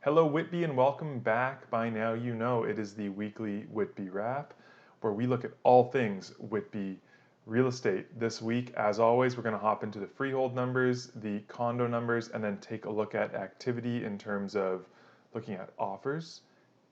Hello, Whitby, and welcome back. By now, you know it is the weekly Whitby Wrap, where we look at all things Whitby real estate. This week, as always, we're going to hop into the freehold numbers, the condo numbers, and then take a look at activity in terms of looking at offers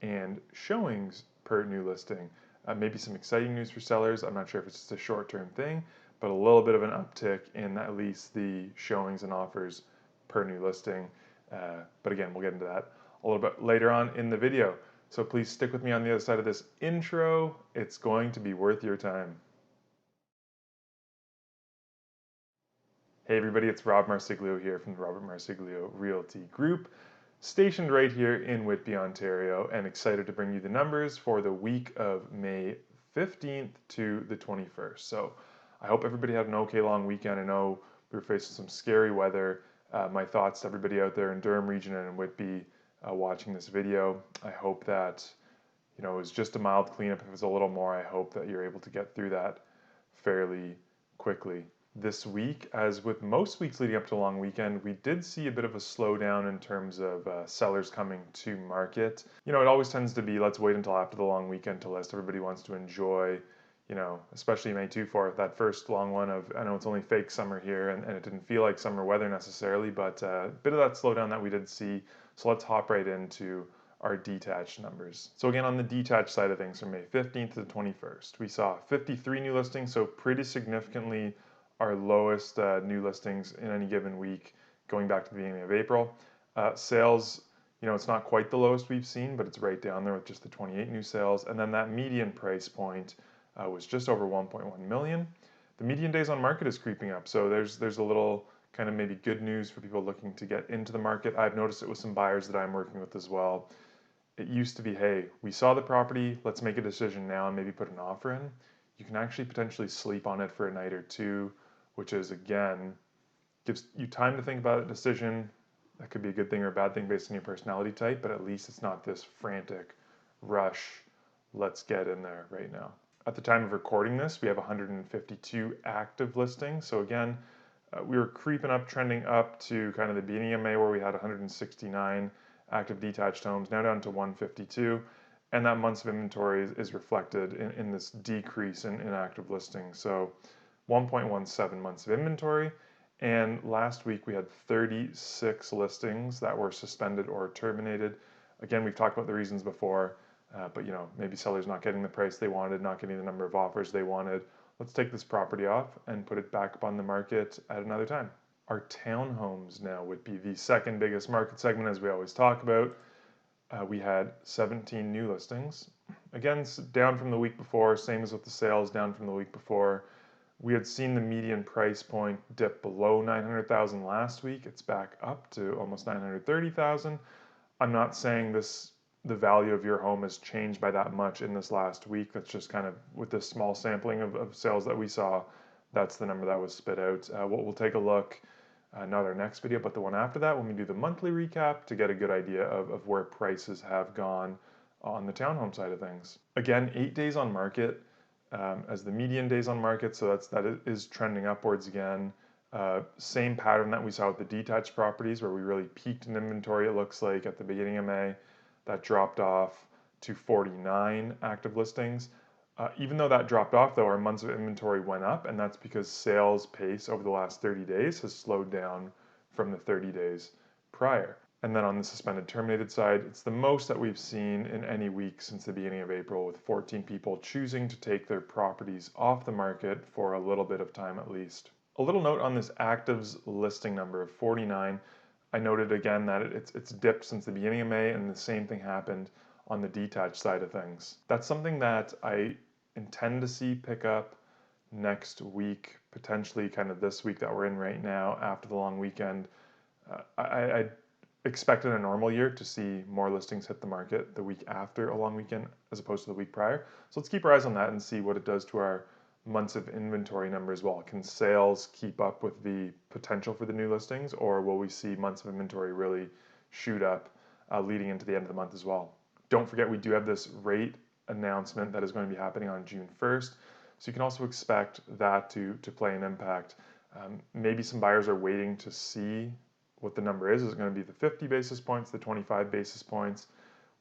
and showings per new listing. Maybe some exciting news for sellers. I'm not sure if it's just a short term thing, but a little bit of an uptick in at least the showings and offers per new listing. But again, we'll get into that a little bit later on in the video. So please stick with me on the other side of this intro. It's going to be worth your time. Hey everybody, it's Rob Marsiglio here from the Robert Marsiglio Realty Group, stationed right here in Whitby, Ontario, and excited to bring you the numbers for the week of May 15th to the 21st. So I hope everybody had an okay long weekend. I know we were facing some scary weather. My thoughts to everybody out there in Durham Region and in Whitby watching this video. I hope that it was just a mild cleanup. If it was a little more, I hope that you're able to get through that fairly quickly. This week, as with most weeks leading up to a long weekend, we did see a bit of a slowdown in terms of sellers coming to market. It always tends to be, let's wait until after the long weekend to list. Everybody wants to enjoy, especially May 2 for that first long one of, I know it's only fake summer here and it didn't feel like summer weather necessarily, but a bit of that slowdown that we did see. So let's hop right into our detached numbers. So again, on the detached side of things from May 15th to the 21st, we saw 53 new listings, so pretty significantly our lowest new listings in any given week going back to the beginning of April. Sales, it's not quite the lowest we've seen, but it's right down there with just the 28 new sales. And then that median price point was just over 1.1 million. The median days on market is creeping up, so there's a little kind of maybe good news for people looking to get into the market. I've noticed it with some buyers that I'm working with as well. It used to be, hey, we saw the property, let's make a decision now and maybe put an offer in. You can actually potentially sleep on it for a night or two, which is, again, gives you time to think about a decision. That could be a good thing or a bad thing based on your personality type, but at least it's not this frantic rush, let's get in there right now. At the time of recording this, we have 152 active listings. So again, we were creeping up, trending up to kind of the beginning of May where we had 169 active detached homes, now down to 152. And that months of inventory is reflected in this decrease in active listings. So 1.17 months of inventory. And last week we had 36 listings that were suspended or terminated. Again, we've talked about the reasons before, but maybe sellers not getting the price they wanted, not getting the number of offers they wanted. Let's take this property off and put it back up on the market at another time. Our townhomes now would be the second biggest market segment, as we always talk about. We had 17 new listings. Again, down from the week before, same as with the sales, down from the week before. We had seen the median price point dip below 900,000 last week. It's back up to almost 930,000. I'm not saying the value of your home has changed by that much in this last week. That's just kind of with this small sampling of sales that we saw, that's the number that was spit out. We'll take a look, not our next video, but the one after that when we do the monthly recap to get a good idea of where prices have gone on the townhome side of things. Again, 8 days on market. As the median days on market, so that is trending upwards again. Same pattern that we saw with the detached properties where we really peaked in inventory, it looks like, at the beginning of May. That dropped off to 49 active listings. Even though that dropped off, though, our months of inventory went up, and that's because sales pace over the last 30 days has slowed down from the 30 days prior. And then on the suspended terminated side, it's the most that we've seen in any week since the beginning of April, with 14 people choosing to take their properties off the market for a little bit of time at least. A little note on this actives listing number of 49. I noted again that it's dipped since the beginning of May, and the same thing happened on the detached side of things. That's something that I intend to see pick up next week, potentially kind of this week that we're in right now after the long weekend. I expect in a normal year to see more listings hit the market the week after a long weekend as opposed to the week prior. So let's keep our eyes on that and see what it does to our months of inventory number as well. Can sales keep up with the potential for the new listings, or will we see months of inventory really shoot up leading into the end of the month as well? Don't forget, we do have this rate announcement that is going to be happening on June 1st. So you can also expect that to play an impact. Maybe some buyers are waiting to see what the number is it going to be the 50 basis points, the 25 basis points?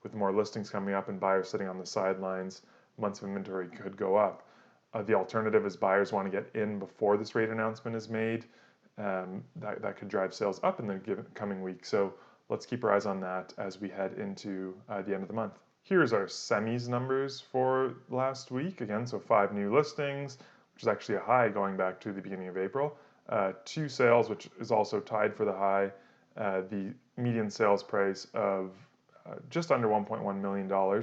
With more listings coming up and buyers sitting on the sidelines, months of inventory could go up. The alternative is buyers want to get in before this rate announcement is made. That could drive sales up in the coming week. So let's keep our eyes on that as we head into the end of the month. Here's our semis numbers for last week. Again, so 5 new listings, which is actually a high going back to the beginning of April. 2 sales, which is also tied for the high. The median sales price of just under $1.1 million.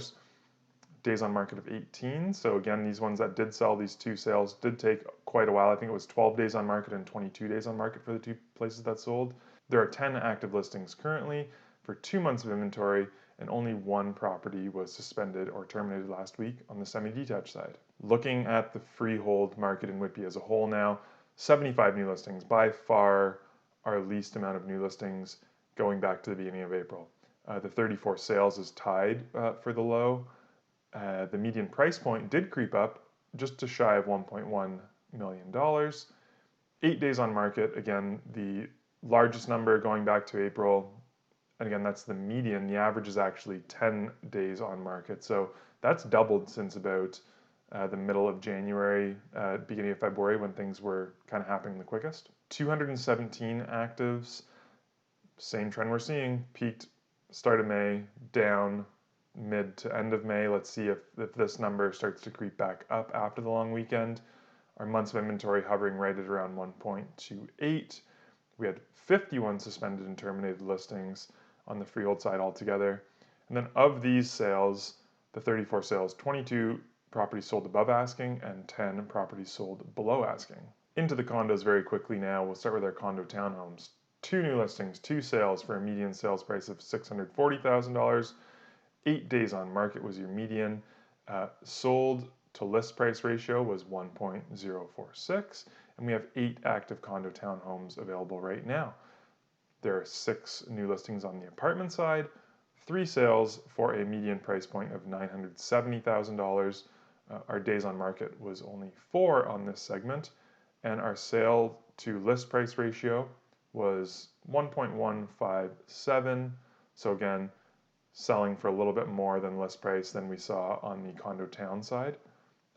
Days on market of 18. So again, these ones that did sell, these 2 sales did take quite a while. I think it was 12 days on market and 22 days on market for the 2 places that sold. There are 10 active listings currently for 2 months of inventory, and only 1 property was suspended or terminated last week on the semi-detached side. Looking at the freehold market in Whitby as a whole now, 75 new listings, by far our least amount of new listings going back to the beginning of April. The 34 sales is tied for the low. The median price point did creep up just to shy of $1.1 million. 8 days on market, again, the largest number going back to April. And again, that's the median. The average is actually 10 days on market. So that's doubled since about the middle of January, beginning of February, when things were kind of happening the quickest. 217 actives, same trend we're seeing, peaked start of May, down mid to end of May. Let's see if this number starts to creep back up after the long weekend. Our months of inventory hovering right at around 1.28. We had 51 suspended and terminated listings on the freehold side altogether. And then of these sales, the 34 sales, 22 properties sold above asking and 10 properties sold below asking. Into the condos very quickly now. We'll start with our condo townhomes. 2 new listings, 2 sales for a median sales price of $640,000. 8 days on market was your median. Sold to list price ratio was 1.046, and we have 8 active condo townhomes available right now. There are 6 new listings on the apartment side, 3 sales for a median price point of $970,000. Our days on market was only 4 on this segment, and our sale to list price ratio was 1.157. So again, selling for a little bit more than list price than we saw on the condo town side.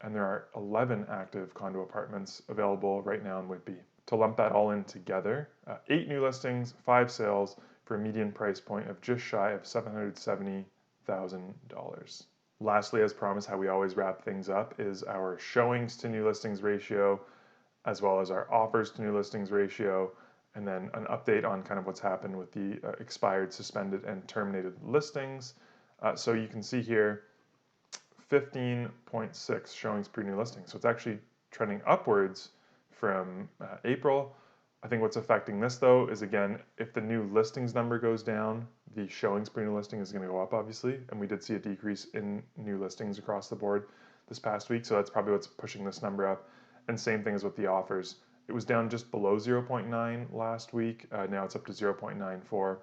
And there are 11 active condo apartments available right now in Whitby. To lump that all in together, 8 new listings, 5 sales for a median price point of just shy of $770,000. Lastly, as promised, how we always wrap things up is our showings to new listings ratio, as well as our offers to new listings ratio, and then an update on kind of what's happened with the expired, suspended, and terminated listings. So you can see here, 15.6 showings per new listing. So it's actually trending upwards from April. I think what's affecting this though is, again, if the new listings number goes down, the showings per new listing is going to go up, obviously. And we did see a decrease in new listings across the board this past week. So that's probably what's pushing this number up. And same thing as with the offers. It was down just below 0.9 last week. Now it's up to 0.94.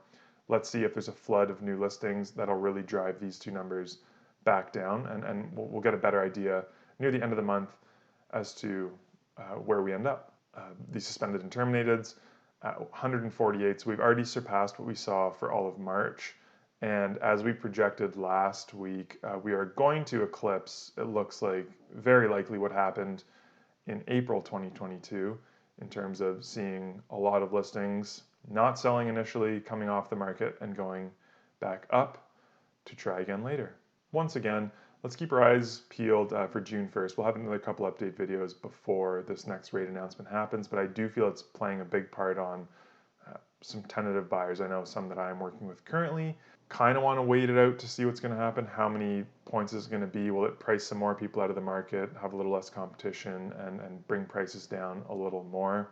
Let's see if there's a flood of new listings that'll really drive these 2 numbers back down. And we'll get a better idea near the end of the month as to where we end up. The suspended and terminateds, 148. So we've already surpassed what we saw for all of March. And as we projected last week, we are going to eclipse, it looks like, very likely what happened in April 2022 in terms of seeing a lot of listings not selling initially, coming off the market and going back up to try again later. Once again, let's keep our eyes peeled for June 1st. We'll have another couple update videos before this next rate announcement happens, but I do feel it's playing a big part on some tentative buyers. I know some that I'm working with currently kind of want to wait it out to see what's going to happen. How many points is it going to be? Will it price some more people out of the market, have a little less competition, and bring prices down a little more?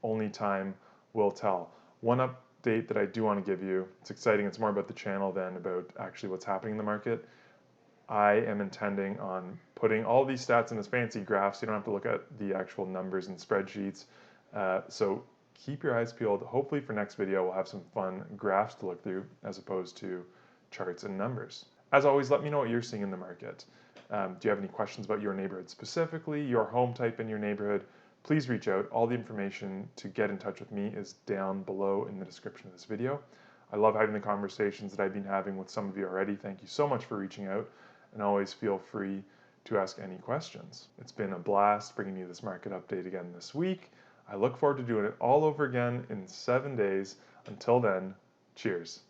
Only time will tell. One update that I do want to give you, it's exciting, it's more about the channel than about actually what's happening in the market. I am intending on putting all these stats in this fancy graph so you don't have to look at the actual numbers and spreadsheets. So keep your eyes peeled. Hopefully for next video we'll have some fun graphs to look through as opposed to charts and numbers. As always, let me know what you're seeing in the market. Do you have any questions about your neighborhood specifically, your home type in your neighborhood? please reach out. All the information to get in touch with me is down below in the description of this video. I love having the conversations that I've been having with some of you already. Thank you so much for reaching out, and always feel free to ask any questions. It's been a blast bringing you this market update again this week. I look forward to doing it all over again in 7 days. Until then, cheers.